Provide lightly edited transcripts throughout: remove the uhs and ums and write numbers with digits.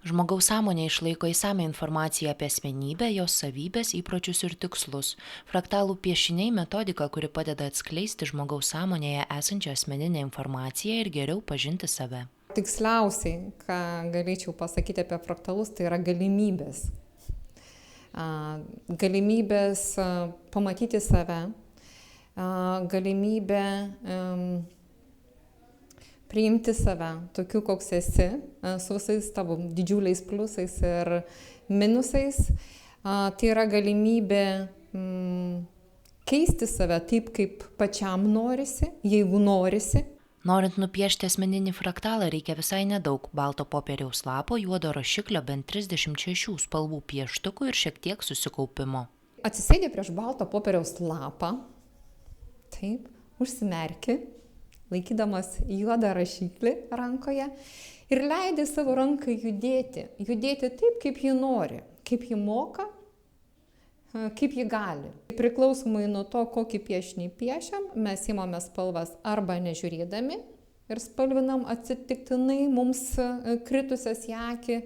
Žmogaus sąmonė išlaiko įsamią informaciją apie asmenybę, jos savybės, įpročius ir tikslus. Fraktalų piešiniai - metodika, kuri padeda atskleisti žmogaus sąmonėje esančią asmeninę informaciją ir geriau pažinti save. Tiksliausiai, ką galėčiau pasakyti apie fraktalus, tai yra galimybės. Galimybės pamatyti save, galimybė priimti save tokiu, koks esi, su visais tavo didžiuliais pliusais ir minusais. Tai yra galimybė keisti save taip, kaip pačiam norisi, jeigu norisi. Norint nupiešti asmeninį fraktalą reikia visai nedaug - balto popieriaus lapo, juodo rašiklio, bent 36 spalvų pieštukų ir šiek tiek susikaupimo. Atsisėdi prieš balto popieriaus lapą, taip, užsimerki, laikydamas juodą rašiklį rankoje ir leidi savo rankai judėti taip, kaip ji nori, kaip ji moka, kaip ji gali. Priklausomai nuo to, kokį piešinį piešiam, mes imame spalvas arba nežiūrėdami ir spalvinam atsitiktinai mums kritusias į akį,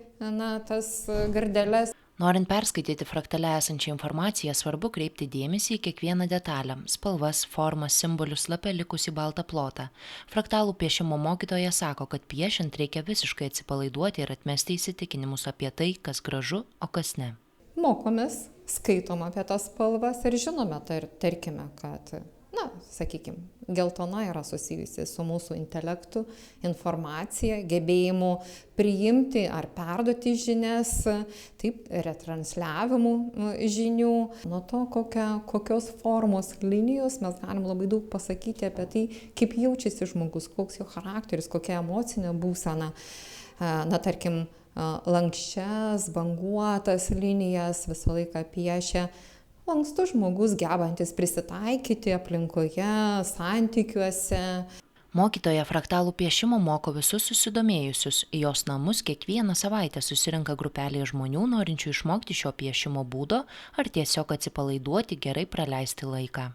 tas gardeles. Norint perskaityti fraktale esančią informaciją, svarbu kreipti dėmesį į kiekvieną detalę - spalvas, formas, simbolius lape likusį baltą plotą. Fraktalų piešimo mokytoja sako, kad piešiant reikia visiškai atsipalaiduoti ir atmesti įsitikinimus apie tai, kas gražu, o kas ne. Mokomės, skaitom apie tas spalvas ir žinome, tarkime, kad, sakykime, geltona yra susijusi su mūsų intelektu, informacija, gebėjimu priimti ar perduoti žinias, taip, retransliavimu žinių. Nuo to, kokios formos linijos mes galim labai daug pasakyti apie tai, kaip jaučiasi žmogus, koks jo charakteris, kokia emocinė būsena. Tarkim, lankščias, banguotas linijas visą laiką piešia lankstus žmogus, gebantis prisitaikyti aplinkoje, santykiuose. Mokytoja fraktalų piešimo moko visus susidomėjusius. Į jos namus kiekvieną savaitę susirenka grupelė žmonių, norinčių išmokti šio piešimo būdo ar tiesiog atsipalaiduoti, gerai praleisti laiką.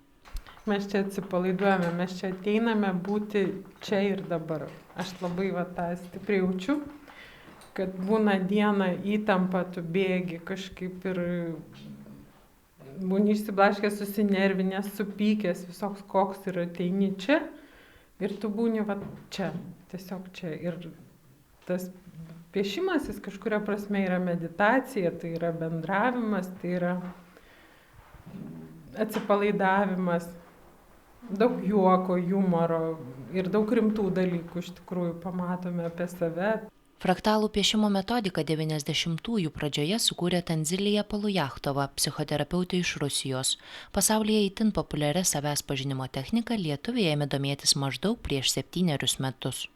Mes čia atsipalaiduojame, mes čia ateiname būti čia ir dabar. Aš labai tą stipriai jaučiu, kad būna diena įtampa, tu bėgi kažkaip ir būni išsiblaškęs, susinervinęs, supykęs, visoks koks ir ateini čia ir tu būni čia, tiesiog čia. Ir tas piešimas, jis kažkuria prasme yra meditacija, tai yra bendravimas, tai yra atsipalaidavimas, daug juoko, humoro ir daug rimtų dalykų iš tikrųjų pamatome apie save. Fraktalų piešimo metodiką 90-ųjų pradžioje sukūrė Tanzilija Palujachtova, psichoterapeutė iš Rusijos. Pasaulyje itin populiaria savęs pažinimo technika lietuviai ėmė domėtis maždaug prieš 7 metus.